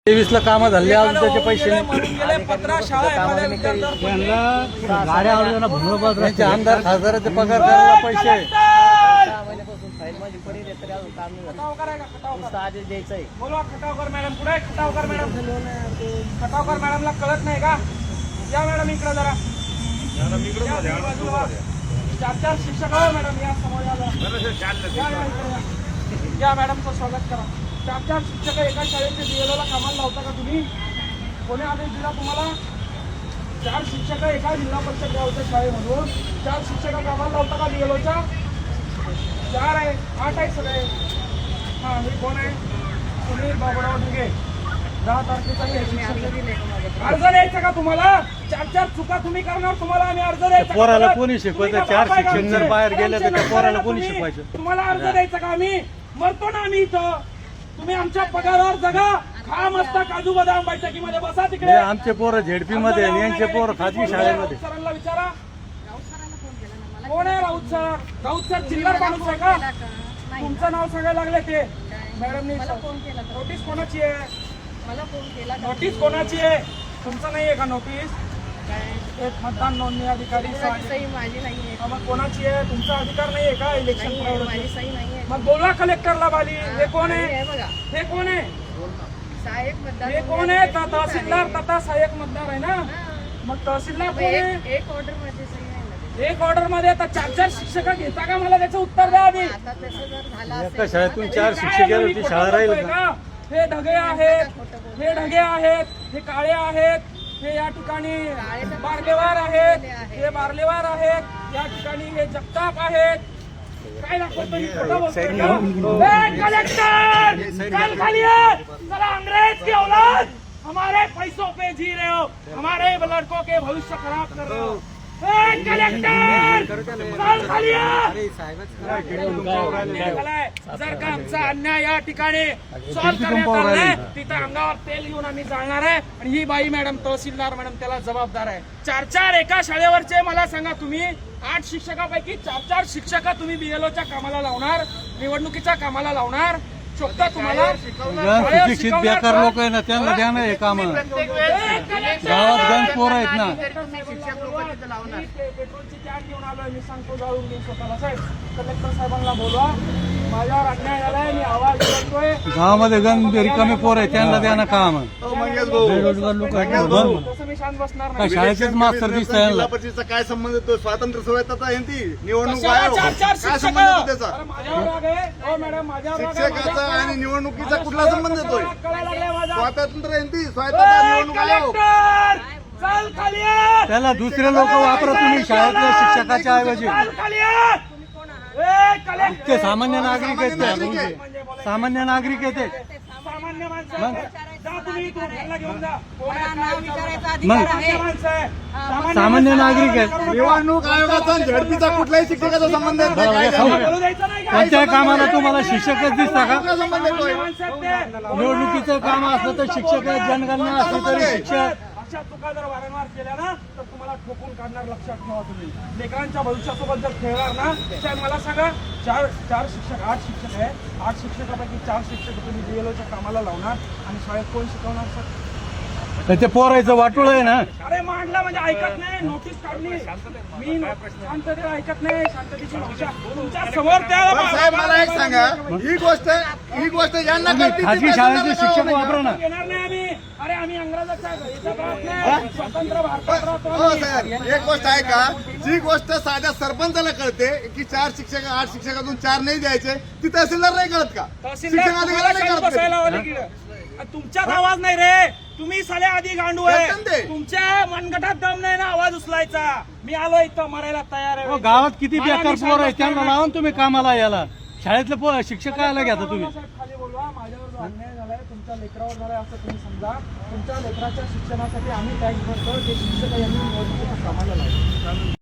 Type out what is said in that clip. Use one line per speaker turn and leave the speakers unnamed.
23 ला काम झाले आज त्याचे पैसे त्यांचे आमदार खासदाराचे पगार करायला पैसे
आदेश द्यायचंय.
बोलवा खटावकर मॅडम कुठे आहे? खटावकर मॅडम, खटावकर मॅडमला कळत नाही का? या मॅडम इकडे जरा, चार चार शिक्षक हो मॅडम, या समोर या मॅडमचं स्वागत करा. चार चार शिक्षक एका शाळेचे DLOला कामाला लावता का तुम्ही? कोणी आदेश दिला तुम्हाला? चार शिक्षक एका जिल्हा परिषद गावच्या शाळेमधून 4 शिक्षक कामाला लावता का DLOच्या? 4 आहे, 8 आहे सगळे. हा, हे कोण आहे? सुनील बाबूराव ढुगे. 10 तारखेचा अर्ज द्यायचा का तुम्हाला? 4 चुका तुम्ही करणार, तुम्हाला आम्ही अर्ज द्यायचा?
पोराला कोणी शिकवायचं? 4 शिक्षक जर बाहेर गेले तर त्या पोराला कोणी शिकवायचं?
तुम्हाला अर्ज द्यायचा का? आम्ही मरतो ना आम्ही इथं. तुम्ही आमच्या पगारावर जगा, खा मस्त काजू बदाम बैठकीमध्ये बसा तिकडे.
आमचे पोरं झेडपी मध्ये आणि यांचे पोरं खाजगी शाळेमध्ये.
सरांना विचारा कोण आहे राऊत सर? राऊत सर चिल्लर माणूस आहे का? तुमचं नाव सांगायला लागले ते मॅडमनी. नोटीस कोणाची आहे? नोटीस कोणाची आहे? तुमचं नाही आहे का नोटीस? एक मतदान नोंदणी अधिकारी मग कोणाची आहे? तुमचा अधिकार नाही आहे का इलेक्शन? मग बोलवा कलेक्टरला बाली. हे कोण आहे? हे कोण आहे? हे कोण आहे? तहसीलदार तथा सहाय्यक मतदार आहे ना? मग तहसीलदार कोण आहे? एक ऑर्डर मध्ये आता 4 शिक्षक घेता का? मला त्याचं उत्तर द्या आधी.
एका शाळेतून 4 शिक्षक गेले ती शाळा राहील का?
हे ढगे आहेत, हे ढगे आहेत, हे काळे आहेत, हे या ठिकाणी बारलेवार आहेत, हे बारलेवार आहेत, या ठिकाणी हे जगताप आहेत. काय दाखवतो? कलेक्टर चल खाली है. चला अंग्रेज की औलाद, हमारे पैसों पे जी रहे हो, हमारे लड़कों के भविष्य खराब कर रहे हो. कलेक्टर चल खाली है. जर का आमचा अन्याय या ठिकाणी सॉल्व्ह करण्यात आलाय, तिथं अंगावर तेल घेऊन आम्ही जाणार आहे. आणि ही बाई मॅडम, तहसीलदार मॅडम त्याला जबाबदार आहे. 4 एका शाळेवरचे मला सांगा, तुम्ही 8 शिक्षकापैकी 4 शिक्षक तुम्ही BLOच्या कामाला लावणार, निवडणुकीच्या कामाला लावणार. चोखता तुम्हाला
शिक्षित बेकार लोक आहे ना, त्यांना द्या ना हे काम. गावात गण पोर आहेत ना.
पेट्रोलची कॅन घेऊन आलोय, मी सांगतो जाळून घेऊन स्वतःला. साहेब, कलेक्टर साहेबांना बोलवा, माझ्यावर अन्याय झालाय, मी आवाज करतोय.
गावामध्ये गण रिकामे पोर आहे, त्यांना द्या ना काम. बेरोजगार लोक
तसं मी शांत बसणार नाही.
शाळेचेच मास्तर दिसत
जिल्हा काय संबंध येतो? स्वातंत्र्य सोबत ती निवडणूक
कशाला 4
काय
शिक्षक?
संबंध येतो त्याचा?
अरे माझ्यावर राग आहे. हो मॅडम, माझ्यावर राग आहे.
शिक्षकाचा आणि निवडणुकीचा कुठला संबंध येतोय?
कळायला लागलाय माझा.
स्वातंत्र्य ती स्वायत्तता निवडणूक आयोग.
कलेक्टर चल खाली आहे.
त्याला दुसरे लोक वापरा तुम्ही शाळेतल्या शिक्षकाच्या ऐवजी.
चल खाली आहे. ए, कलेक्टर
ते सामान्य नागरिक आहेत, ते सामान्य नागरिक आहेत ते.
सामान्य माणसं जा तुम्ही इथून, घरला घेऊन जा.
मग सामान्य नागरिक आहेत.
निवडणूक आयोगाचा आणि झडपीचा कुठल्याही शिक्षकाचा संबंध येत नाही.
बोलू द्यायचं नाही का?
कोणत्या कामाला तुम्हाला शिक्षकच दिसता का?
कुठला संबंध येतोय?
माणसं आहेत ते.
निवडणुकीचं काम असलं तर शिक्षक आहेत, जनगणना असली तरी शिक्षक.
अशा चुका जर वारंवार केल्या ना, तर तुम्हाला ठोकून काढणार. लक्षात ठेवा. तुम्ही लेकरांच्या भविष्यासोबत जर खेळणार ना, साहेब मला सांगा, 4 शिक्षक, 8 शिक्षक आहे, 8 शिक्षकापैकी 4 शिक्षक तुम्ही BLOच्या कामाला लावणार आणि शाळेत कोण शिकवणार सर?
ते पोरायचं वाटोळ आहे ना.
अरे मांडला म्हणजे ऐकत नाही, नोटीस काढली. मी शांततेला ऐकत नाही, शांततेची भाषा तुमच्या समोर
पण साहेब मला एक सांगा, ही गोष्ट यांना कळते
खाजगी शाळेचे शिक्षक वापरा ना.
येणार नाही आम्ही. अरे आम्ही इंग्रजाच्या घरीचा राहत नाही, स्वतंत्र भारतात राहतो
हो
आम्ही.
साहेब, एक गोष्ट आहे का, जी गोष्ट साध्या सरपंचाला कळते की 4 शिक्षक 8 शिक्षकातून 4 नाही द्यायचे, ती तहसीलदार नाही कळत का?
तहसीलदार
शिक्षणाधिकारी नाही
तुम्हाला
कळत
बसायला
का?
लावले की? तुमच्यात आवाज नाही रे. तुम्ही साले आधी गांडू आहे.
एकदम ते.
तुमच्या मनगटात दम नाही ना आवाज उचलायचा. मी आलो इथं मरायला तयार आहे.
गावात किती
मला
बेकार
निशाण
पोर आहे,
बसणार
त्यांना
नाही.
लावून तुम्ही कामाला याला. शाळेतले शिक्षक कायला घेता तुम्ही?
खाली बोलवा. माझ्यावर जो अन्याय झालाय, तुमच्या लेकरावर झालाय असं तुम्ही समजा. तुमच्या लेकराच्या शिक्षणासाठी आम्ही टॅक्स भरतो. ते शिक्षक यांनी निवडणुकीच्या कामाला लावले.